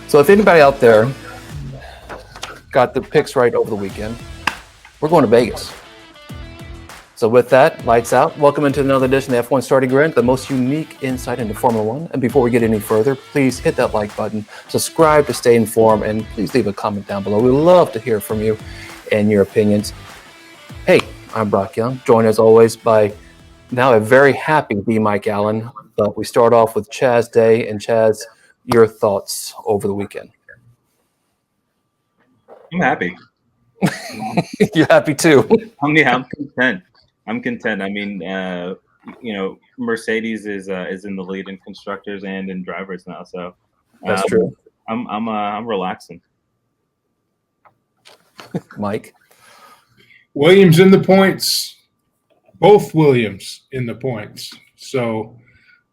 So if anybody out there got the picks right over the weekend, we're going to Vegas. So with that, lights out. Welcome into another edition of F1 Starting Grid, the most unique insight into Formula One. And before we get any further, please hit that like button, subscribe to stay informed, and please leave a comment down below. We love to hear from you and your opinions. Hey, I'm Brock Young, joined as always by now a very happy B. Mike Allen. But we start off with Chaz Day. And Chaz, your thoughts over the weekend? I'm happy. You're happy too. I'm content. I'm content. I mean, Mercedes is in the lead in constructors and in drivers now, so that's true. I'm relaxing. Mike, Williams in the points, both Williams in the points. So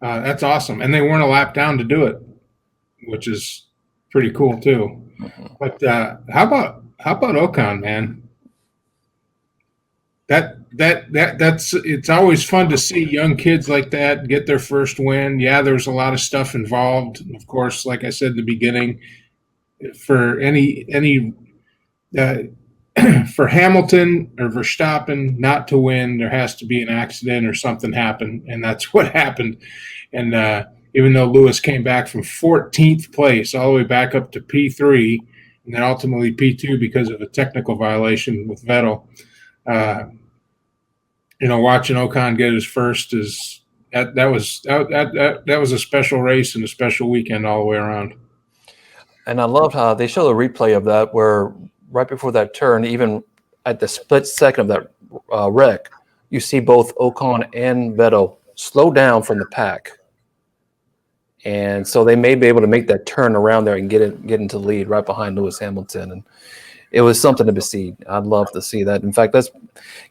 that's awesome, and they weren't a lap down to do it, which is pretty cool too. But how about Ocon, man? That's it's always fun to see young kids like that get their first win. Yeah, there's a lot of stuff involved. Of course, like I said in the beginning, for for Hamilton or Verstappen not to win, there has to be an accident or something happen, and that's what happened. And even though Lewis came back from 14th place all the way back up to P3, and then ultimately P2 because of a technical violation with Vettel. Watching Ocon get his first that was a special race and a special weekend all the way around. And I loved how they show the replay of that, where right before that turn, even at the split second of that wreck, you see both Ocon and Vettel slow down from the pack, and so they may be able to make that turn around there and get into the lead right behind Lewis Hamilton. And it was something to see. I'd love to see that. In fact, let's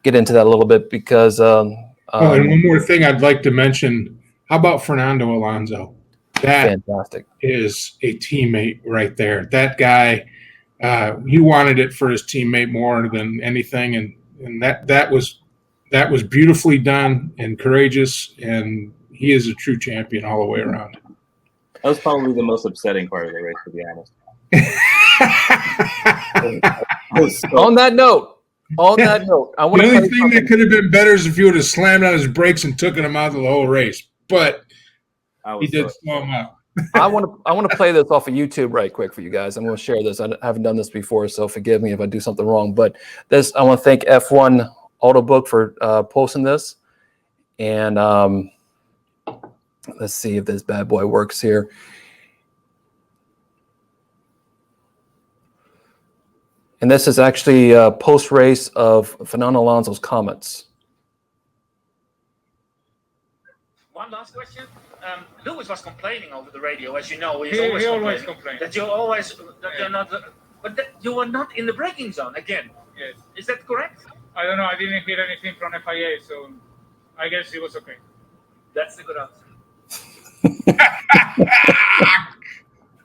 get into that a little bit because. And one more thing I'd like to mention. How about Fernando Alonso? That fantastic is a teammate right there. That guy, he wanted it for his teammate more than anything, and that was beautifully done and courageous, and he is a true champion all the way around. That was probably the most upsetting part of the race, to be honest. On that note, the only thing that could have been better is if he would have slammed on his brakes and taken him out of the whole race. But he did slow him out. I want to play this off of YouTube right quick for you guys. I'm going to share this. I haven't done this before, so forgive me if I do something wrong. But I want to thank F1 Autobook for posting this. And let's see if this bad boy works here. And this is actually post-race of Fernando Alonso's comments. One last question. Lewis was complaining over the radio, as you know. He always complains. That you're not, but that you were not in the braking zone again. Yes. Is that correct? I don't know. I didn't hear anything from FIA, so I guess it was okay. That's the good answer.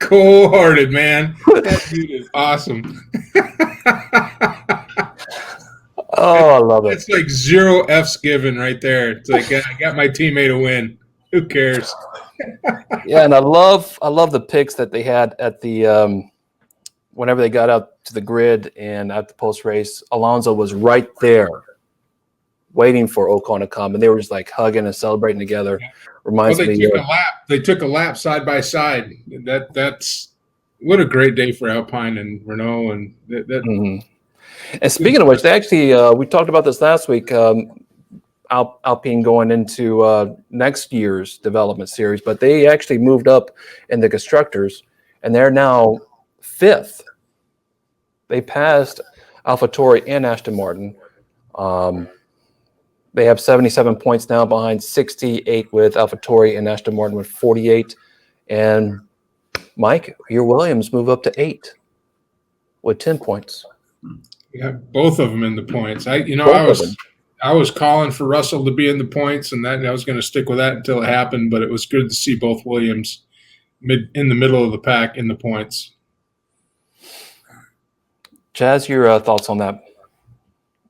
Cold-hearted, man. That dude is awesome. Oh, I love it. It's like 0 F's given right there. It's like I got my teammate a win. Who cares? Yeah, and I love the picks that they had at the whenever they got out to the grid and at the post race. Alonso was right there, waiting for Ocon to come, and they were just like hugging and celebrating together. Reminds me. They took a lap side by side. That's what a great day for Alpine and Renault and that. Mm-hmm. And speaking of which, they actually we talked about this last week. Alpine going into next year's development series, but they actually moved up in the constructors, and they're now 5th. They passed AlphaTauri and Aston Martin. They have 77 points now, behind 68 with AlphaTauri and Aston Martin with 48. And Mike, your Williams move up to 8 with 10 points. Yeah, both of them in the points. I was calling for Russell to be in the points, and I was going to stick with that until it happened. But it was good to see both Williams in the middle of the pack in the points. Chaz, your thoughts on that,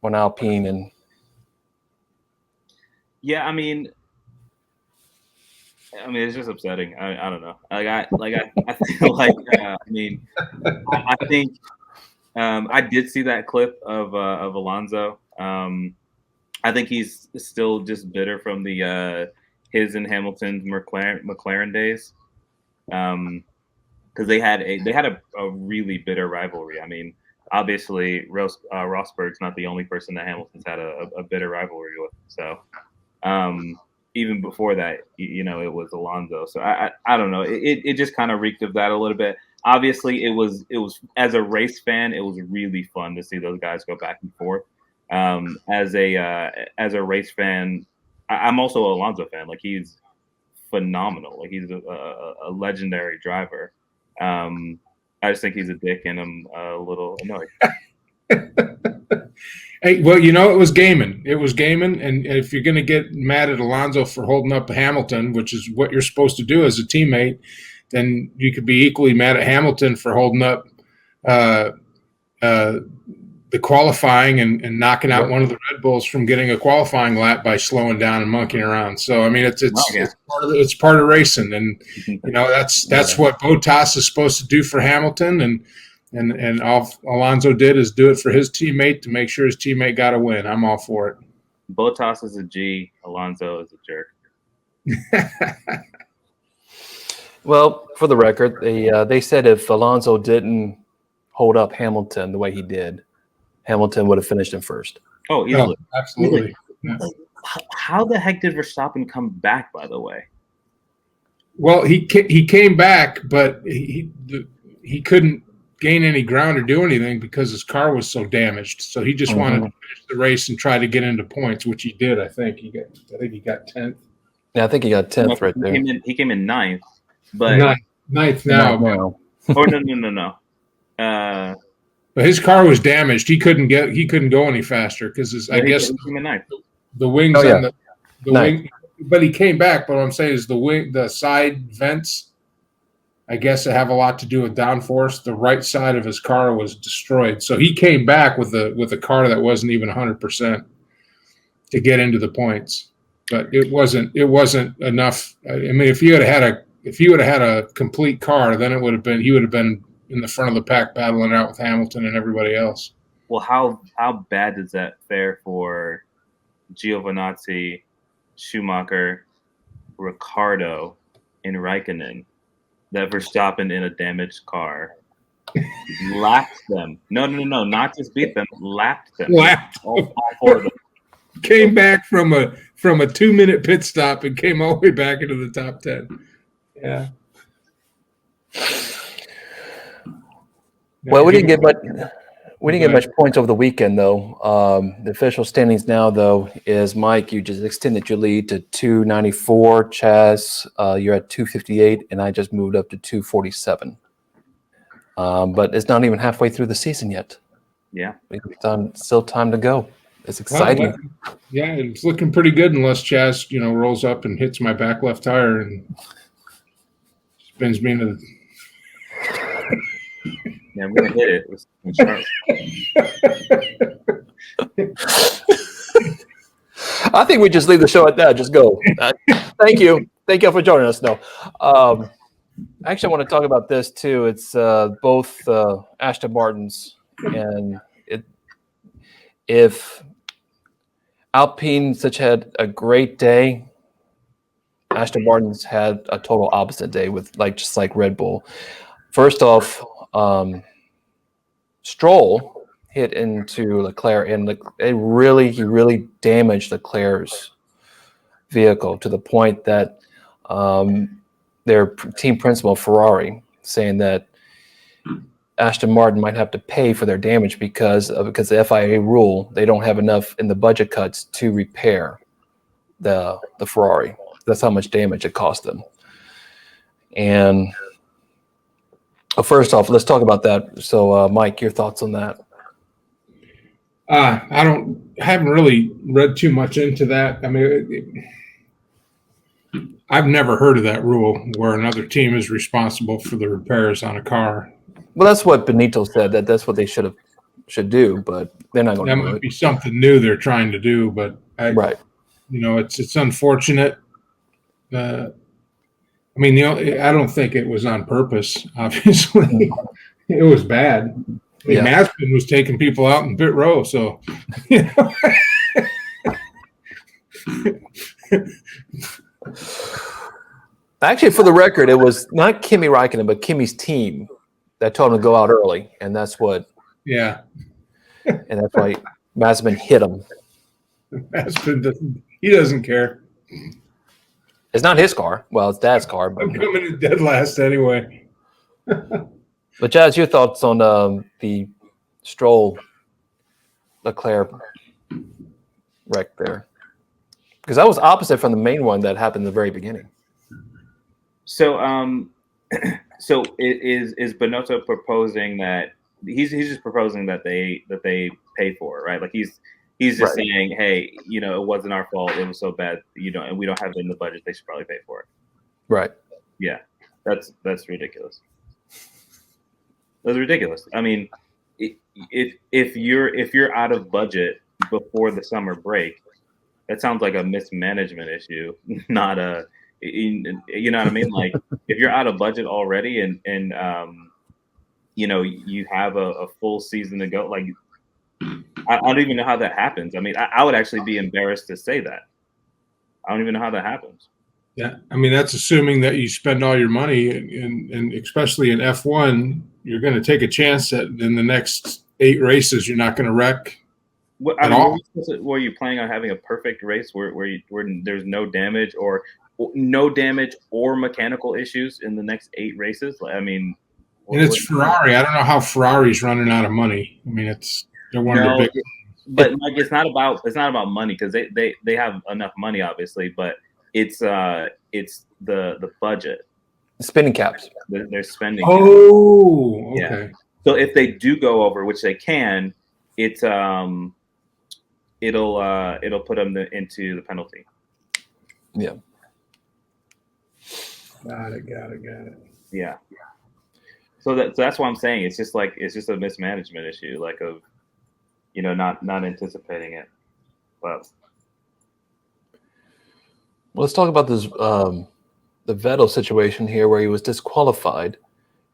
on Alpine and? Yeah, I mean, I mean, it's just upsetting. I don't know. I feel like I think I did see that clip of Alonso. I think he's still just bitter from the his and Hamilton's McLaren days. Because they had a really bitter rivalry. I mean, obviously Rosberg's not the only person that Hamilton's had a bitter rivalry with. So even before that, it was Alonso. So I don't know. It just kind of reeked of that a little bit. Obviously, it was as a race fan, it was really fun to see those guys go back and forth. As a race fan, I'm also an Alonso fan. Like, he's phenomenal. Like, he's a legendary driver. I just think he's a dick and I'm a little annoyed. Hey, well, it was gaming. It was gaming, and if you're going to get mad at Alonso for holding up Hamilton, which is what you're supposed to do as a teammate, then you could be equally mad at Hamilton for holding up the qualifying and knocking out one of the Red Bulls from getting a qualifying lap by slowing down and monkeying around. So I mean, it's part of racing, and that's what Bottas is supposed to do for Hamilton, and all Alonso did is do it for his teammate to make sure his teammate got a win. I'm all for it. Bottas is a G. Alonso is a jerk. Well, for the record, they said if Alonso didn't hold up Hamilton the way he did, Hamilton would have finished in first. Oh, easily. Oh, absolutely. Yeah. How the heck did Verstappen come back, by the way? Well, he came back, but he couldn't gain any ground or do anything because his car was so damaged. So he just wanted to finish the race and try to get into points, which he did. I think he got 10th. Yeah, I think he got 10th right there. He came in 9th, but ninth now. Oh no. But his car was damaged. He couldn't go any faster because I guess the wings on the wing. But he came back. But what I'm saying is the side vents, I guess, have a lot to do with downforce. The right side of his car was destroyed, so he came back with a car that wasn't even 100% to get into the points. But it wasn't enough. I mean, if he would have had a complete car, then he would have been in the front of the pack battling out with Hamilton and everybody else. Well, how bad does that fare for Giovinazzi, Schumacher, Ricciardo, and Raikkonen that Verstappen in a damaged car lapped them? No, not just beat them, lapped them. All four of them. Came back from a 2-minute pit stop and came all the way back into the top 10. Yeah. Well, we didn't get much points over the weekend, though. The official standings now, though, is Mike. You just extended your lead to 294. Chaz, you're at 258, and I just moved up to 247. But it's not even halfway through the season yet. Yeah, still time to go. It's exciting. Well, yeah, it's looking pretty good unless Chaz, rolls up and hits my back left tire and spins me into. Yeah, I'm gonna hit it. I think we just leave the show at that. Just go. Thank you for joining us. No, actually, I want to talk about this too. It's both Aston Martins, and if Alpine had a great day, Aston Martin's had a total opposite day with just like Red Bull. First off, Stroll hit into Leclerc, and he really damaged Leclerc's vehicle to the point that their team principal Ferrari saying that Aston Martin might have to pay for their damage because the FIA rule, they don't have enough in the budget cuts to repair the Ferrari. That's how much damage it cost them. And first off, let's talk about that. So, Mike, your thoughts on that? I haven't really read too much into that. I mean, I've never heard of that rule where another team is responsible for the repairs on a car. Well, that's what Benito said. That's what they should do, but they're not going to do it. That might be something new they're trying to do, but right. It's unfortunate. I mean, I don't think it was on purpose. Obviously, it was bad. I mean, Yeah. Mazepin was taking people out in pit row, so you know. Actually, for the record, it was not Kimi Räikkönen, but Kimi's team that told him to go out early, and that's why Mazepin hit him. Mazepin doesn't care. It's not his car. Well, it's Dad's car. I'm coming in dead last anyway. But Chaz, your thoughts on the Stroll Leclerc wreck there? Because that was opposite from the main one that happened in the very beginning. So, so is Binotto proposing that he's just proposing that they pay for it, right? Like he's just saying, hey, you know, it wasn't our fault. It was so bad, you know, and we don't have it in the budget. They should probably pay for it. Right. Yeah, that's ridiculous. That's ridiculous. I mean, if you're out of budget before the summer break, that sounds like a mismanagement issue, not a. You know what I mean? Like if you're out of budget already and you know, you have a full season to go, like I don't even know how that happens. I mean, I would actually be embarrassed to say that. I don't even know how that happens. Yeah, I mean, that's assuming that you spend all your money, and especially in F1, you're going to take a chance that in the next 8 races you're not going to wreck. Were you planning on having a perfect race where there's no damage or mechanical issues in the next 8 races? I mean, and it's Ferrari. I don't know how Ferrari's running out of money. I mean, they're one of the big. But like, it's not about money because they have enough money, obviously. But it's the budget, spending caps. They're spending. Oh, caps. Okay. Yeah. So if they do go over, which they can, it'll put them into the penalty. Yeah. Got it. Yeah. So that's what I'm saying. It's just a mismanagement issue, like of, you know, not anticipating it. But let's talk about this the Vettel situation here, where he was disqualified,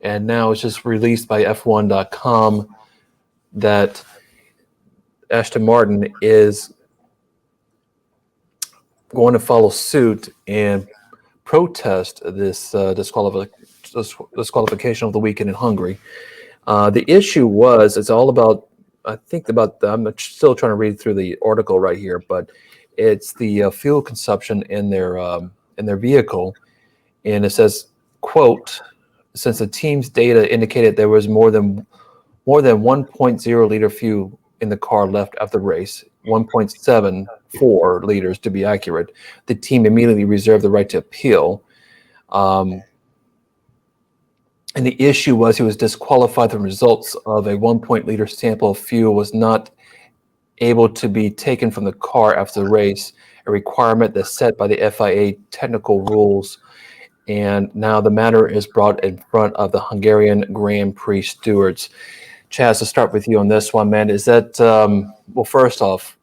and now it's just released by F1.com that Aston Martin is going to follow suit and protest this disqualification of the weekend in Hungary. The issue it's all about, I'm still trying to read through the article right here, but it's the fuel consumption in their vehicle, and it says, quote, since the team's data indicated there was more than 1.0 liter fuel in the car left after the race, 1.74 liters to be accurate, the team immediately reserved the right to appeal. And the issue was he was disqualified. The results of a 1.0 sample of fuel was not able to be taken from the car after the race, a requirement that's set by the FIA technical rules. And now the matter is brought in front of the Hungarian Grand Prix stewards. Chaz, to start with you on this one, man, is that, well, first off,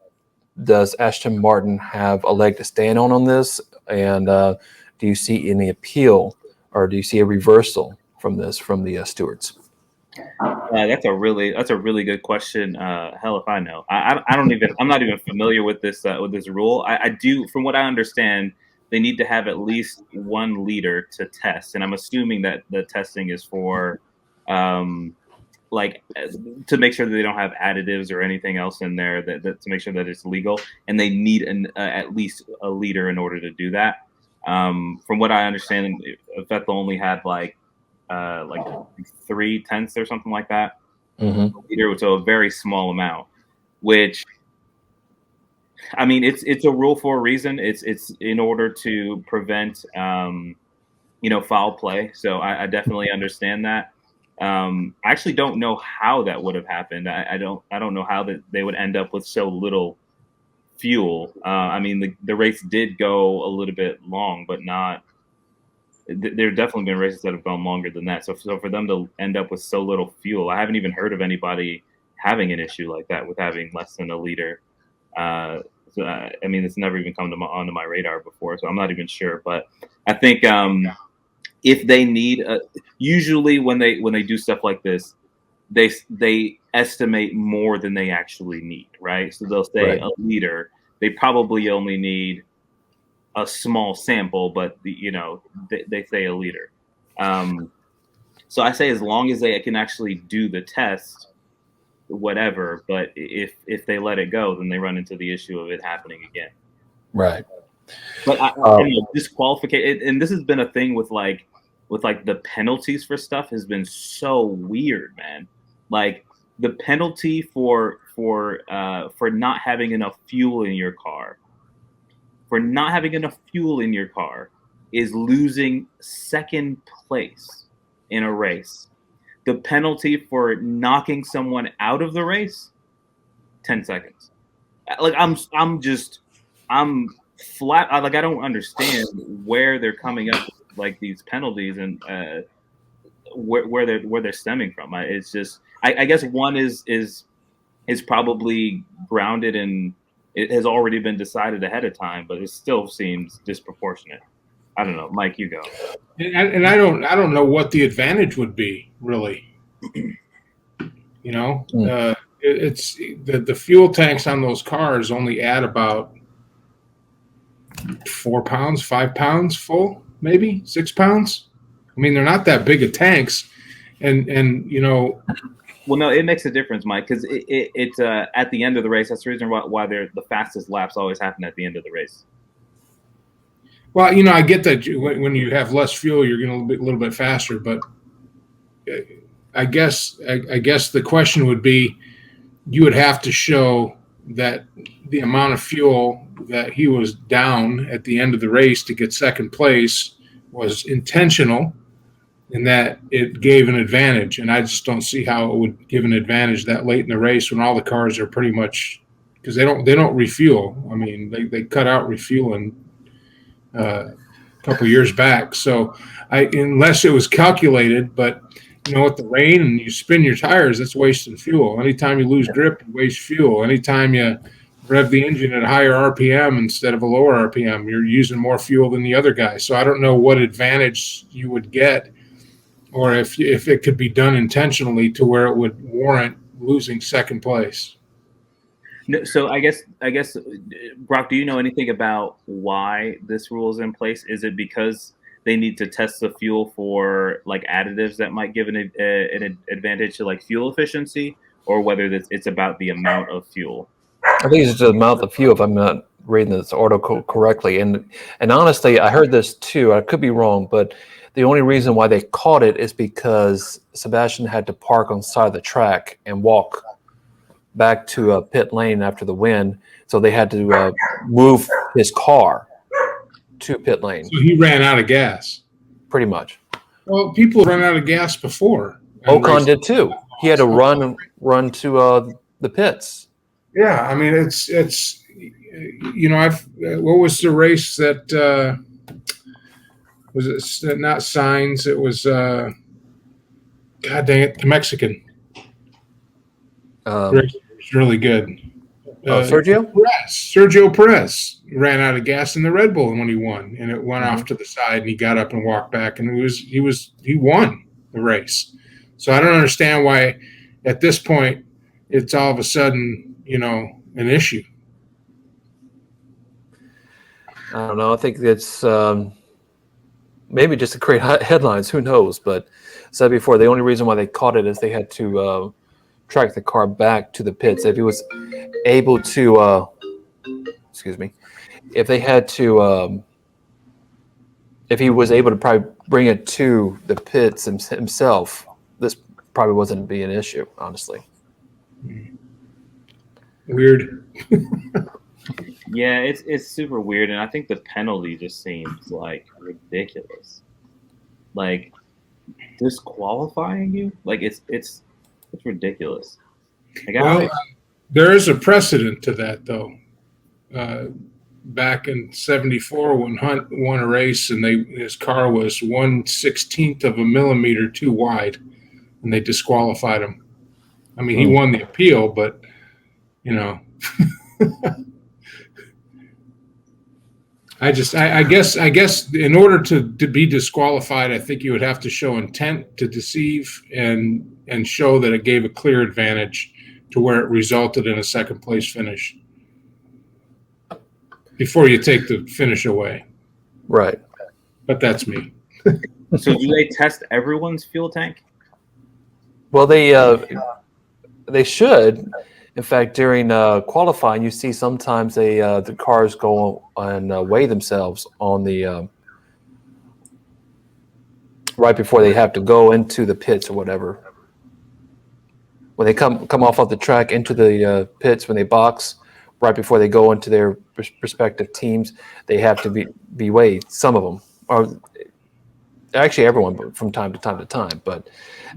does Aston Martin have a leg to stand on this? And do you see any appeal, or do you see a reversal from this from the stewards? That's a really good question. Hell if I know. I'm not even familiar with this rule. I do, from what I understand, they need to have at least 1 liter to test, and I'm assuming that the testing is for like to make sure that they don't have additives or anything else in there that to make sure that it's legal, and they need at least 1 liter in order to do that. From what I understand, Vettel only had like 0.3 or something like that. Mm-hmm. So a very small amount, which, I mean, it's a rule for a reason. It's in order to prevent foul play. So I definitely understand that. I actually don't know how that would have happened. I don't know how that they would end up with so little fuel. I mean, the race did go a little bit long, but not. There have definitely been races that have gone longer than that. So for them to end up with so little fuel, I haven't even heard of anybody having an issue like that with having less than 1 liter. I mean, it's never even come onto my radar before, so I'm not even sure. But I think if they need usually when they do stuff like this, they estimate more than they actually need, right? So they'll say Right. a liter. They probably only need a small sample, but they say a liter. So I say as long as they can actually do the test, whatever. But if they let it go, then they run into the issue of it happening again. Right. But disqualification, and this has been a thing with the penalties for stuff has been so weird, man. Like the penalty for not having enough fuel in your car, is losing second place in a race. The penalty for knocking someone out of the race, 10 seconds. Like I'm flat. Like I don't understand where they're coming up with, like these penalties and where they're stemming from. It's just I guess one is probably grounded in it has already been decided ahead of time, but it still seems disproportionate. I don't know, Mike. You go. And I don't know what the advantage would be, really. It's the fuel tanks on those cars only add about 4 pounds, 5 pounds full, maybe 6 pounds. I mean, they're not that big of tanks, and Well, no, it makes a difference, Mike, because it's at the end of the race. That's the reason why they're the fastest laps always happen at the end of the race. Well, I get that when you have less fuel, you're going to be a little bit faster. But I guess the question would be, you would have to show that the amount of fuel that he was down at the end of the race to get second place was intentional, and that it gave an advantage. And I just don't see how it would give an advantage that late in the race when all the cars are pretty much, because they don't refuel. I mean, they cut out refueling a couple years back. So unless it was calculated, but with the rain and you spin your tires, that's wasting fuel. Anytime you lose grip, you waste fuel. Anytime you rev the engine at a higher RPM instead of a lower RPM, you're using more fuel than the other guy. So I don't know what advantage you would get, or if it could be done intentionally to where it would warrant losing second place. No, so I guess, Brock, do you know anything about why this rule is in place? Is it because they need to test the fuel for like additives that might give an advantage to like fuel efficiency, or whether it's about the amount of fuel? I think it's just the amount of fuel, if I'm not reading this article correctly. And honestly, I heard this too. I could be wrong, but the only reason why they caught it is because Sebastian had to park on the side of the track and walk back to pit lane after the win. So they had to move his car to pit lane. So he ran out of gas. Pretty much. Well, people run out of gas before. Ocon did too. He had to run to the pits. Yeah, I mean it's what was the race that was it not Sainz? It was God dang it, the Mexican. Race was really good. Sergio Perez ran out of gas in the Red Bull when he won, and it went off to the side, and he got up and walked back, and he won the race. So I don't understand why at this point it's all of a sudden an issue. I don't know. I think it's maybe just to create headlines. Who knows? But said before, the only reason why they caught it is they had to track the car back to the pits. If he was able to, if they had to, if he was able to probably bring it to the pits himself, this probably wasn't be an issue, honestly. Weird. Yeah, it's super weird, and I think the penalty just seems like ridiculous. Like disqualifying you, like it's ridiculous. Like, there is a precedent to that, though. Back in '74, when Hunt won a race, and his car was 1/16 of a millimeter too wide, and they disqualified him. I mean, he won the appeal, but I guess in order to be disqualified, I think you would have to show intent to deceive and show that it gave a clear advantage to where it resulted in a second place finish before you take the finish away. Right. But that's me. So do they test everyone's fuel tank? Well, they should. In fact, during qualifying, you see sometimes the cars go and weigh themselves on the right before they have to go into the pits or whatever. When they come off of the track into the pits, when they box, right before they go into their respective teams, they have to be weighed. Some of them, or actually everyone, from time to time. But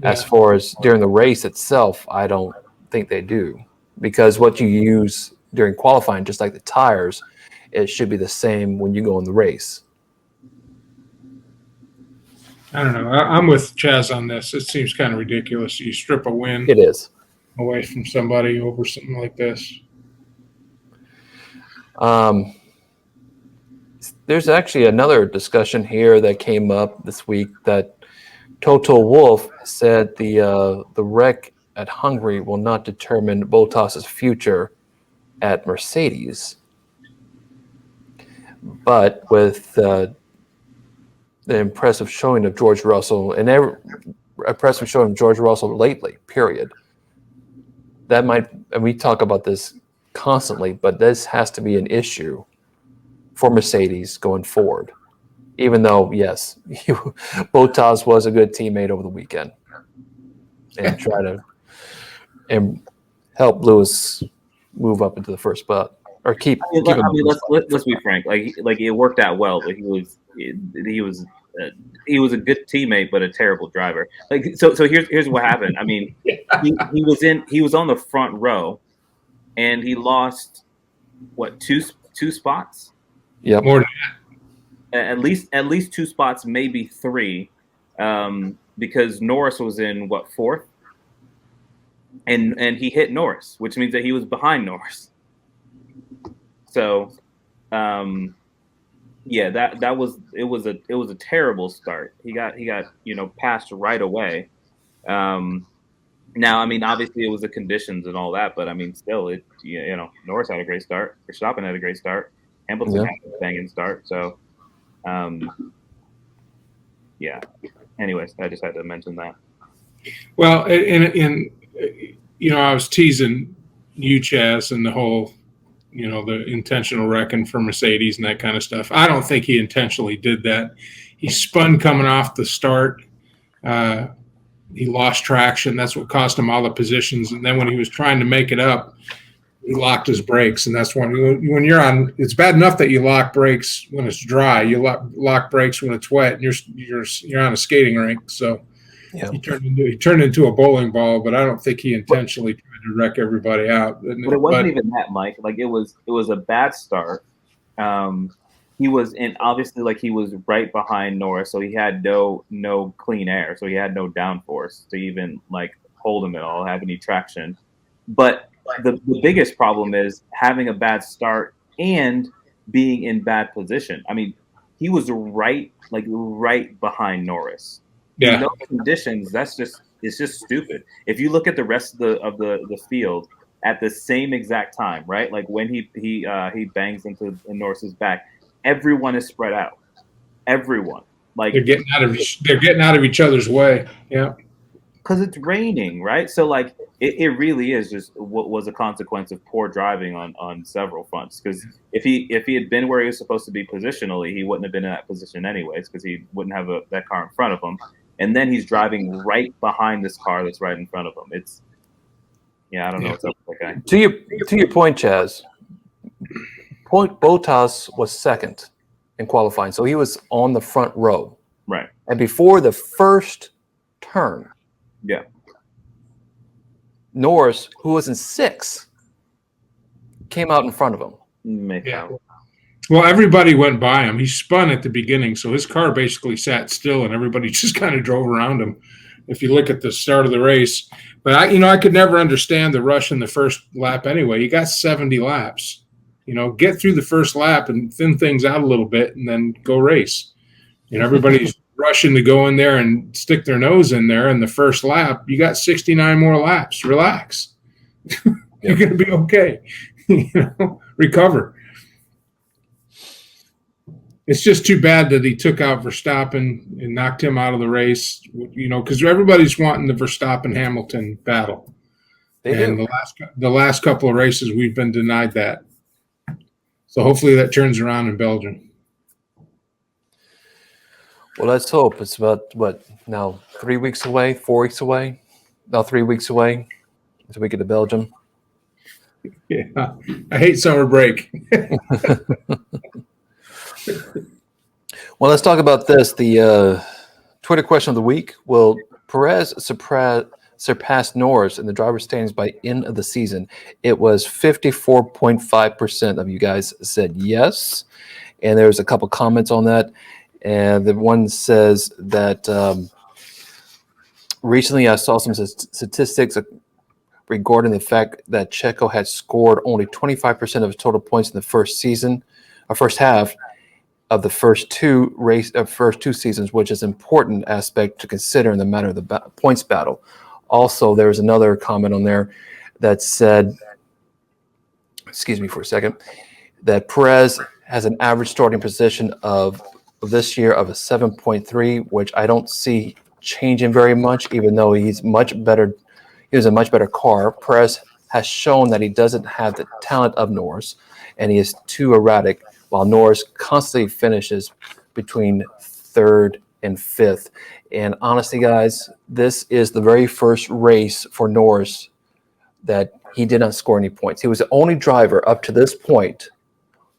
as far as during the race itself, I don't think they do, because what you use during qualifying, just like the tires, it should be the same when you go in the race. I don't know. I'm with Chaz on this. It seems kind of ridiculous. You strip a win It is. away from somebody over something like this. There's actually another discussion here that came up this week that Toto Wolff said the wreck at Hungary will not determine Bottas's future at Mercedes. But with the impressive showing of George Russell and impressive showing of George Russell lately, period, that might, and we talk about this constantly, but this has to be an issue for Mercedes going forward. Even though, yes, Bottas was a good teammate over the weekend and try to help Lewis move up into the first spot or keep. Let's be frank. Like it worked out well, but he was a good teammate, but a terrible driver. Like so here's what happened. I mean, he was on the front row, and he lost what two spots. Yep. More than At least 2 spots, maybe 3, because Norris was in fourth, and he hit Norris, which means that he was behind Norris. So, yeah, that was a terrible start. He got passed right away. Now, I mean, obviously it was the conditions and all that, but I mean, still, Norris had a great start. Verstappen had a great start. Hamilton had a banging start. So, yeah. Anyways, I just had to mention that. Well, and I was teasing you, Chaz, and the whole, the intentional wrecking for Mercedes and that kind of stuff. I don't think he intentionally did that. He spun coming off the start. He lost traction. That's what cost him all the positions. And then when he was trying to make it up, he locked his brakes. And that's when you're on. It's bad enough that you lock brakes when it's dry. You lock brakes when it's wet. And you're on a skating rink. So he turned into a bowling ball. But I don't think he intentionally tried to wreck everybody out. But it wasn't even that, Mike. Like it was a bad start. He was obviously he was right behind Norris, so he had no clean air, so he had no downforce to even hold him at all, have any traction. But the biggest problem is having a bad start and being in bad position. I mean, he was right behind Norris. Yeah. In those conditions, it's just stupid. If you look at the rest of the field at the same exact time, right? Like when he bangs into Norris's back, everyone is spread out. Everyone, they're getting out of each other's way. Yeah, because it's raining, right? So it really is just what was a consequence of poor driving on several fronts. Because if he had been where he was supposed to be positionally, he wouldn't have been in that position anyways, because he wouldn't have that car in front of him. And then he's driving right behind this car that's right in front of him. I don't know what's up with that guy. To your point, Chaz. Bottas was second in qualifying, so he was on the front row. Right. And before the first turn, Norris, who was in 6th, came out in front of him. Well, everybody went by him. He spun at the beginning, so his car basically sat still, and everybody just kind of drove around him. If you look at the start of the race, but I could never understand the rush in the first lap anyway. He got 70 laps. Get through the first lap and thin things out a little bit and then go race. Everybody's rushing to go in there and stick their nose in there in the first lap. You got 69 more laps. Relax. You're going to be okay. Recover. It's just too bad that he took out Verstappen and knocked him out of the race, because everybody's wanting the Verstappen-Hamilton battle. And the last couple of races, we've been denied that. So hopefully that turns around in Belgium. Well, let's hope. It's about, now 3 weeks away, 4 weeks away? Now 3 weeks away until we get to Belgium. Yeah, I hate summer break. Well, let's talk about this. The Twitter question of the week: will Perez surpass Norris in the driver's standings by end of the season? It was 54.5% of you guys said yes, and there's a couple comments on that. And the one says that recently I saw some statistics regarding the fact that Checo had scored only 25% of his total points in the first half of the first two seasons, which is an important aspect to consider in the matter of the points battle. Also, there's another comment on there that said, excuse me for a second, that Perez has an average starting position of this year of a 7.3, which I don't see changing very much, even though he's much better. He was a much better car. Perez has shown that he doesn't have the talent of Norris, and he is too erratic, while Norris constantly finishes between third and fifth. And honestly, guys, this is the very first race for Norris that he did not score any points. He was the only driver up to this point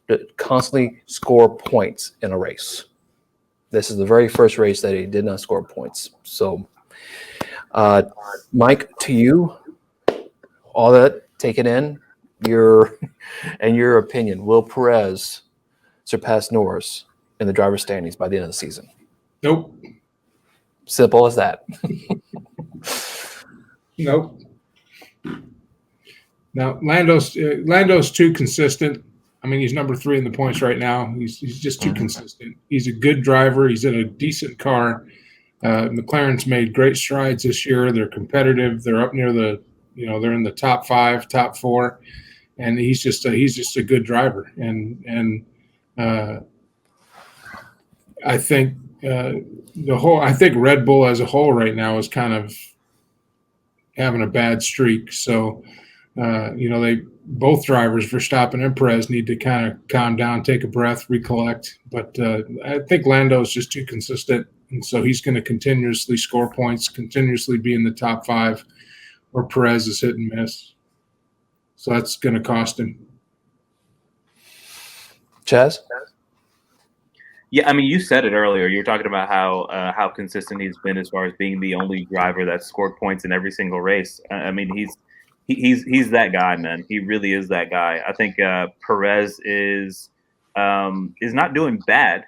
to constantly score points in a race. This is the very first race that he did not score points. So, Mike, to you, all that taken in, your opinion, will Perez surpass Norris in the driver's standings by the end of the season? Nope. Simple as that. Nope. Now, Lando's too consistent. I mean, he's number 3 in the points right now. He's just too consistent. He's a good driver. He's in a decent car. McLaren's made great strides this year. They're competitive. They're up near they're in the top 5, top 4, and he's just a good driver. And I think Red Bull as a whole right now is kind of having a bad streak. So, both drivers, Verstappen and Perez, need to kind of calm down, take a breath, recollect. But I think Lando is just too consistent, and so he's going to continuously score points, continuously be in the top 5, where Perez is hit and miss. So that's going to cost him. Chaz? Yeah, I mean, you said it earlier. You were talking about how consistent he's been as far as being the only driver that scored points in every single race. I mean, he's that guy, man. He really is that guy. I think Perez is not doing bad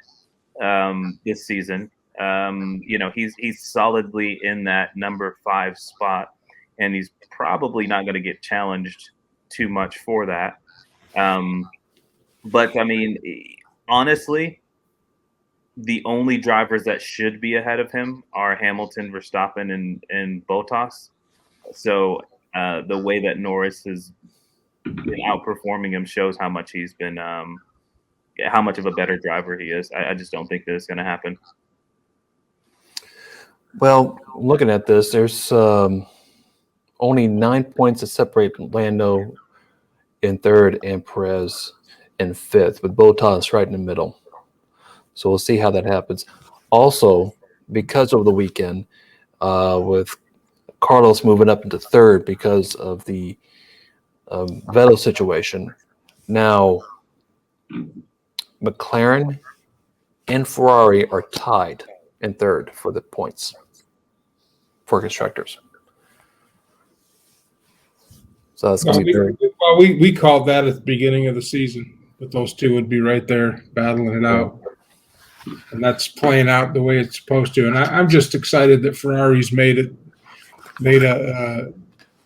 this season. He's solidly in that number 5 spot, and he's probably not going to get challenged too much for that. But I mean, honestly, the only drivers that should be ahead of him are Hamilton, Verstappen, and Bottas. So the way that Norris has been outperforming him shows how much he's been, how much of a better driver he is. I just don't think that it's going to happen. Well, looking at this, there's only 9 points that separate Lando in third and Perez in fifth, with Bottas right in the middle. So we'll see how that happens. Also, because of the weekend, with Carlos moving up into third because of the Vettel situation, now McLaren and Ferrari are tied in third for the points for constructors. So that's going to be very. Well, we called that at the beginning of the season, that those two would be right there battling it out. And that's playing out the way it's supposed to. And I'm just excited that Ferrari's made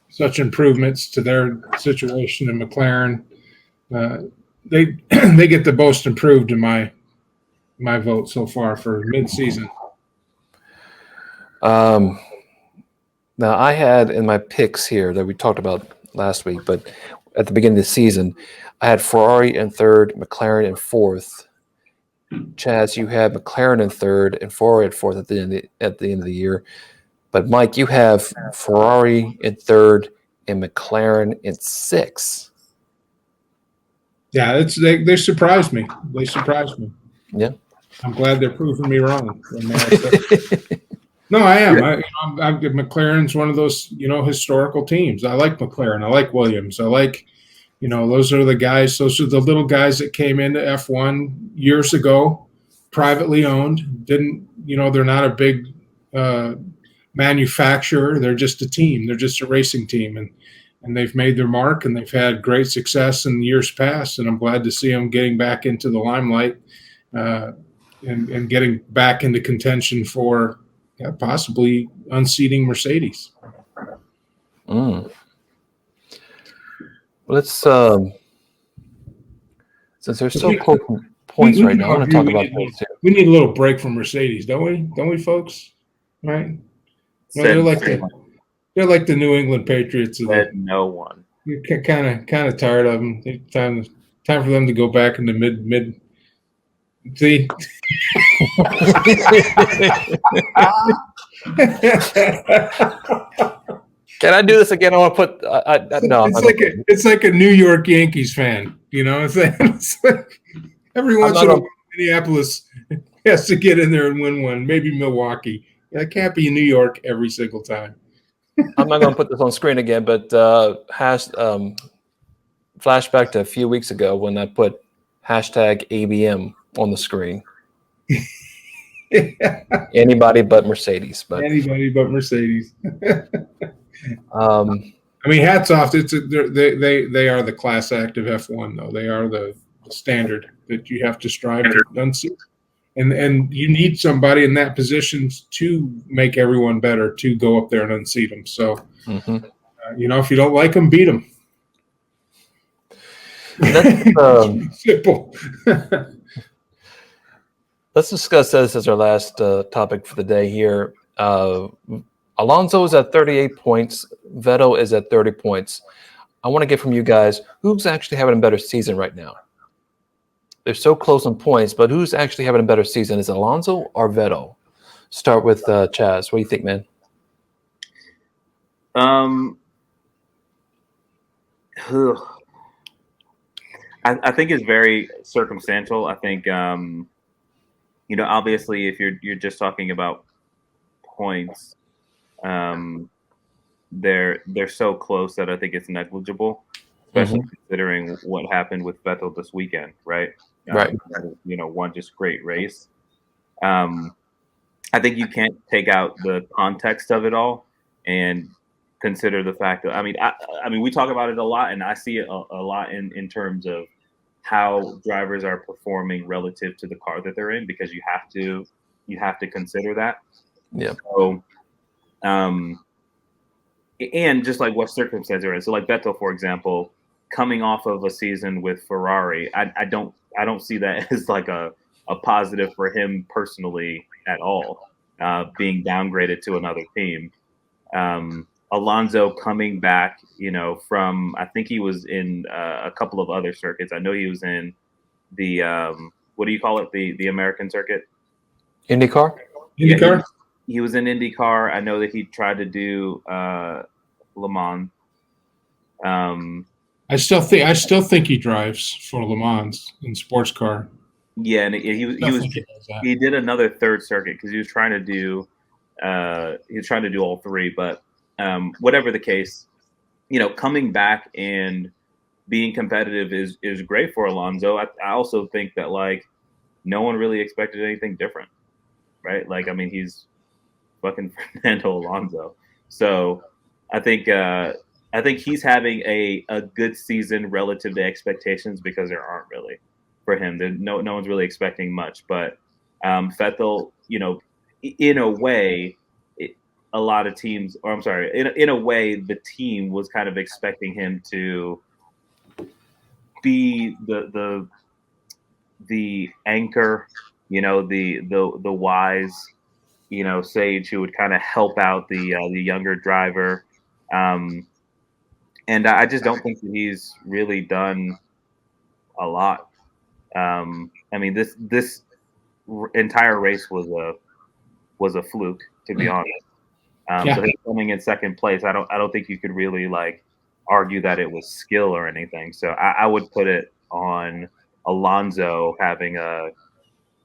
such improvements to their situation, and McLaren they they get the most improved in my vote so far for mid-season. Now, I had in my picks here that we talked about last week, but at the beginning of the season, I had Ferrari in third, McLaren in fourth. Chaz, you had McLaren in third and Ferrari at fourth at the end of the year. But Mike, you have Ferrari in third and McLaren in sixth. Yeah, they surprised me. They surprised me. Yeah. I'm glad they're proving me wrong. No, I am. McLaren's one of those, historical teams. I like McLaren. I like Williams. I like, those are the guys. Those are the little guys that came into F1 years ago, privately owned. They're not a big manufacturer. They're just a team. They're just a racing team, and they've made their mark, and they've had great success in years past. And I'm glad to see them getting back into the limelight and getting back into contention for possibly unseating Mercedes. Let's since they're so close points right now, I want to talk about those too. We need a little break from Mercedes, don't we? Don't we, folks? Right? They're like the New England Patriots. No one. You're kind of tired of them. Time for them to go back into mid. See. Can I do this again? I want to put. No, it's like a New York Yankees fan. It's like every once in a while, Minneapolis has to get in there and win one. Maybe Milwaukee. It can't be New York every single time. I'm not going to put this on screen again, but flashback to a few weeks ago when I put hashtag ABM on the screen. Anybody but Mercedes. Anybody but Mercedes. Hats off. They are the class act of F1, though. They are the standard that you have to strive to unseat. And you need somebody in that position to make everyone better, to go up there and unseat them. So, if you don't like them, beat them. That's simple. Let's discuss this as our last topic for the day here. Alonso is at 38 points. Vettel is at 30 points. I want to get from you guys, who's actually having a better season right now? They're so close on points, but who's actually having a better season? Is it Alonso or Vettel? Start with Chaz. What do you think, man? I think it's very circumstantial. I think obviously if you're just talking about points, they're so close that I think it's negligible, especially considering what happened with Vettel this weekend, right? Right. One just great race. I think you can't take out the context of it all and consider the fact that I mean we talk about it a lot, and I see it a lot in terms of how drivers are performing relative to the car that they're in, because you have to consider that. Yeah. So, and just like what circumstances are in. So, like Vettel, for example, coming off of a season with Ferrari, I don't see that as like a positive for him personally at all. Being downgraded to another team. Alonso coming back, from, I think he was in a couple of other circuits. I know he was in the what do you call it? The American circuit? IndyCar? IndyCar? He was in IndyCar. I know that he tried to do Le Mans. I still think he drives for Le Mans in sports car. Yeah, and he did another third circuit because he was trying to do all three. But whatever the case, coming back and being competitive is great for Alonso. I also think that no one really expected anything different, right? He's fucking Fernando Alonso. So I think he's having a good season relative to expectations, because there aren't really for him. No one's really expecting much. But Vettel, in a way, a lot of teams, or I'm sorry, in a way, the team was kind of expecting him to be the anchor, the wise, sage who would kind of help out the younger driver. And I just don't think that he's really done a lot. I mean, this entire race was a fluke, to be honest. So him coming in second place, I don't think you could really like argue that it was skill or anything. So I would put it on Alonso having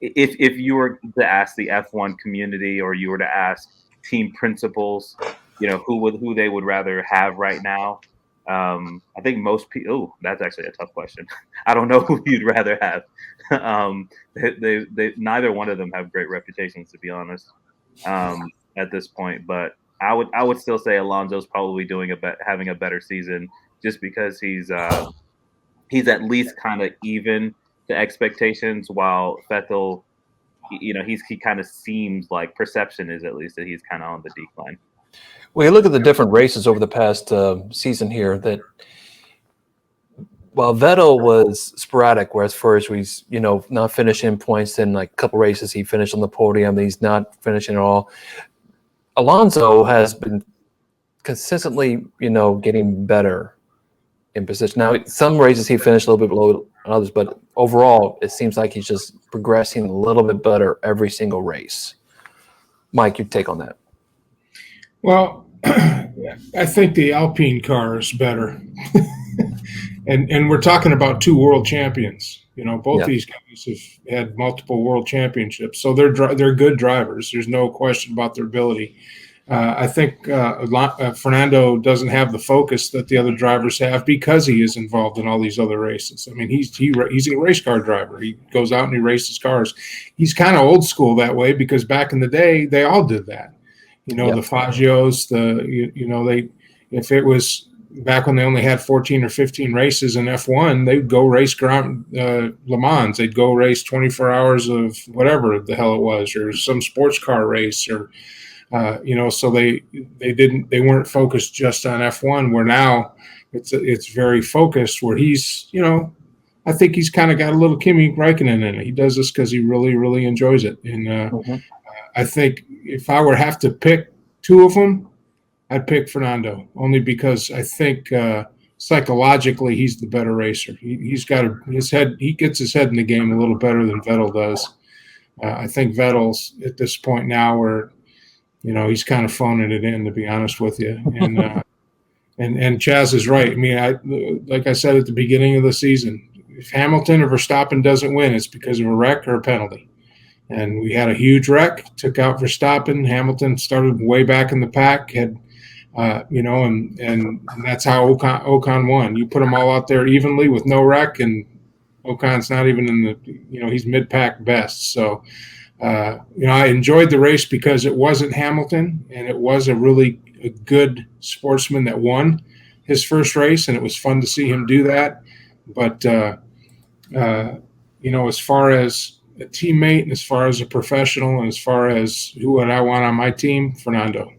if you were to ask the F1 community or you were to ask team principals, who they would rather have right now. I think most people. Oh, that's actually a tough question. I don't know who you'd rather have. They neither one of them have great reputations, to be honest, at this point. But I would still say Alonso's probably having a better season just because he's at least kind of even to expectations, while Vettel, he kind of seems like perception is at least that he's kind of on the decline. Well, you look at the different races over the past season here that while Vettel was sporadic, whereas first he's, not finishing points in like a couple races, he finished on the podium, he's not finishing at all. Alonso has been consistently, getting better in position. Now, some races he finished a little bit below others, but overall, it seems like he's just progressing a little bit better every single race. Mike, your take on that? Well, I think the Alpine car is better. and we're talking about two world champions. Both these guys have had multiple world championships, so they're good drivers. There's no question about their ability. I think Fernando doesn't have the focus that the other drivers have because he is involved in all these other races. I mean, he's a race car driver. He goes out and he races cars. He's kind of old school that way because back in the day they all did that. The Faggios, if it was back when they only had 14 or 15 races in F1, they'd go race Le Mans. They'd go race 24 hours of whatever the hell it was, or some sports car race, or so they weren't focused just on F1. Where now it's very focused. Where he's, I think he's kind of got a little Kimi Räikkönen in it. He does this because he really, really enjoys it, and I think if I were to have to pick two of them, I'd pick Fernando, only because I think psychologically he's the better racer. He gets his head in the game a little better than Vettel does. I think Vettel's at this point now where, he's kind of phoning it in, to be honest with you. And and Chaz is right. I mean, like I said at the beginning of the season, if Hamilton or Verstappen doesn't win, it's because of a wreck or a penalty. And we had a huge wreck, took out Verstappen. Hamilton started way back in the pack, and that's how Ocon won. You put them all out there evenly with no wreck, and Ocon's not even in the, he's mid-pack best. So, I enjoyed the race because it wasn't Hamilton, and it was a good sportsman that won his first race, and it was fun to see him do that. But, as far as a teammate, and as far as a professional, and as far as who would I want on my team, Fernando.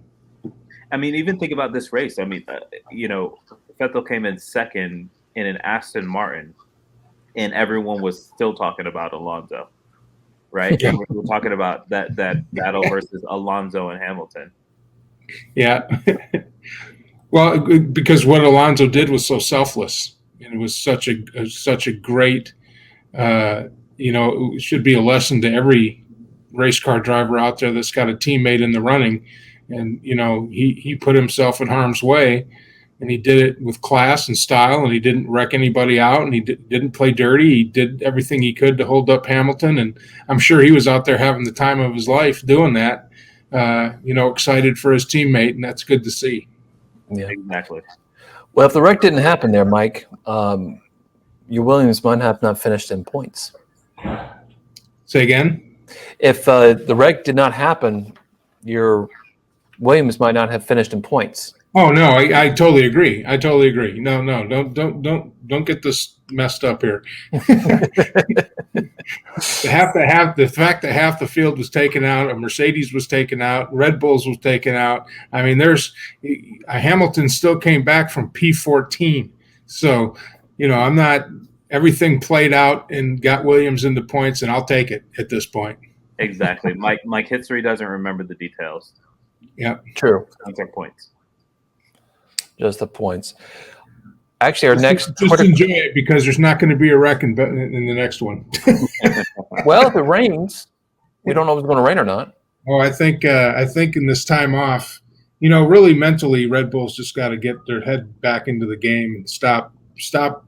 I mean, even think about this race. I mean, Vettel came in second in an Aston Martin, and everyone was still talking about Alonso, right? Yeah. We were talking about that battle versus Alonso and Hamilton. Yeah. Well, because what Alonso did was so selfless, and it was such a great. It should be a lesson to every race car driver out there that's got a teammate in the running. And, he put himself in harm's way, and he did it with class and style, and he didn't wreck anybody out, and he didn't play dirty. He did everything he could to hold up Hamilton, and I'm sure he was out there having the time of his life doing that, excited for his teammate, and that's good to see. Yeah, exactly. Well, if the wreck didn't happen there, Mike, your Williams might have not finished in points. Say again? If the wreck did not happen, your Williams might not have finished in points. Oh no, I totally agree. No, don't get this messed up here. The fact that half the field was taken out, a Mercedes was taken out, Red Bulls was taken out. I mean, Hamilton still came back from P14. So, I'm not everything played out and got Williams into points, and I'll take it at this point. Exactly. Mike history doesn't remember the details. Yep. True. Those are points. Just the points. Actually, our next just enjoy it because there's not going to be a wreck in the next one. Well, if it rains, we don't know if it's going to rain or not. Oh, I think in this time off, really mentally, Red Bull's just got to get their head back into the game and stop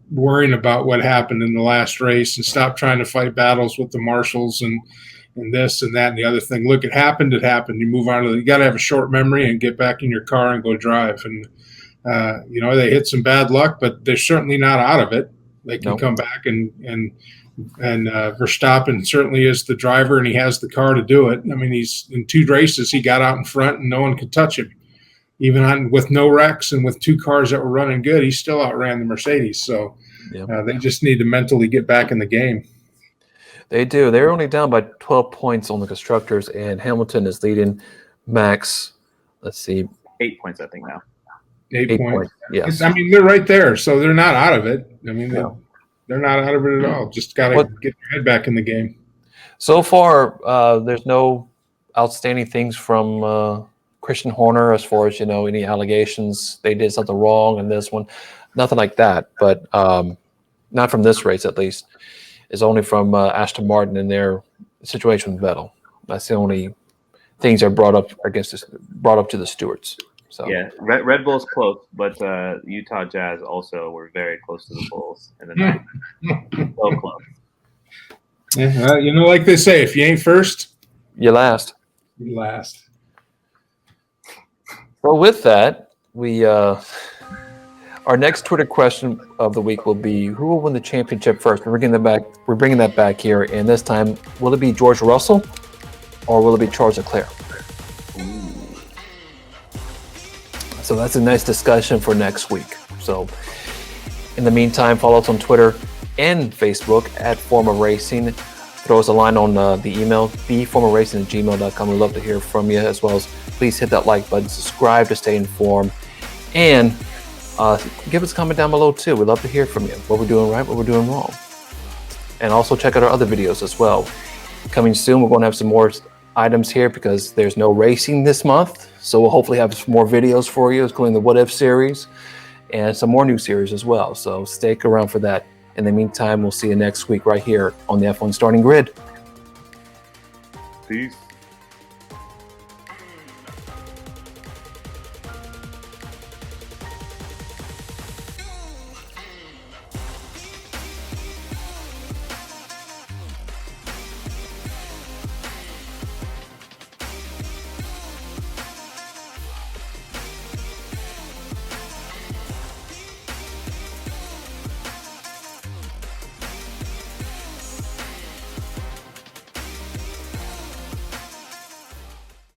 worrying about what happened in the last race and stop trying to fight battles with the marshals and this and that and the other thing. Look, it happened. You move on to you got to have a short memory and get back in your car and go drive. And they hit some bad luck, but they're certainly not out of it. They can come back and Verstappen certainly is the driver and he has the car to do it. I mean, he's in 2 races, he got out in front and no one could touch him. Even with no wrecks and with 2 cars that were running good, he still outran the Mercedes. So they just need to mentally get back in the game. They do. They're only down by 12 points on the constructors, and Hamilton is leading Max. Let's see. 8 points, I think, now. 8 points. Yes. I mean, they're right there, so they're not out of it. I mean, they're not out of it at all. Just got to get your head back in the game. So far, there's no outstanding things from Christian Horner as far as, any allegations they did something wrong in this one. Nothing like that, but not from this race at least. It's only from Aston Martin and their situation with Vettel. That's the only things that are brought up to the stewards. So yeah, Red Bull's close, but Utah Jazz also were very close to the Bulls in the night. So close. Yeah, like they say, if you ain't first, you last. You last. Well, with that, we our next Twitter question of the week will be: who will win the championship first? We're bringing that back here, and this time, will it be George Russell or will it be Charles Leclerc? So that's a nice discussion for next week. So in the meantime, follow us on Twitter and Facebook at Forma Racing. Throw us a line on the email, theformaracing@gmail.com. We'd love to hear from you, as well as please hit that like button, subscribe to stay informed, and give us a comment down below too. We'd love to hear from you, what we're doing right, what we're doing wrong. And also check out our other videos as well. Coming soon, we're going to have some more items here because there's no racing this month. So we'll hopefully have some more videos for you, including the What If series and some more new series as well. So stick around for that. In the meantime, we'll see you next week right here on the F1 Starting Grid. Peace.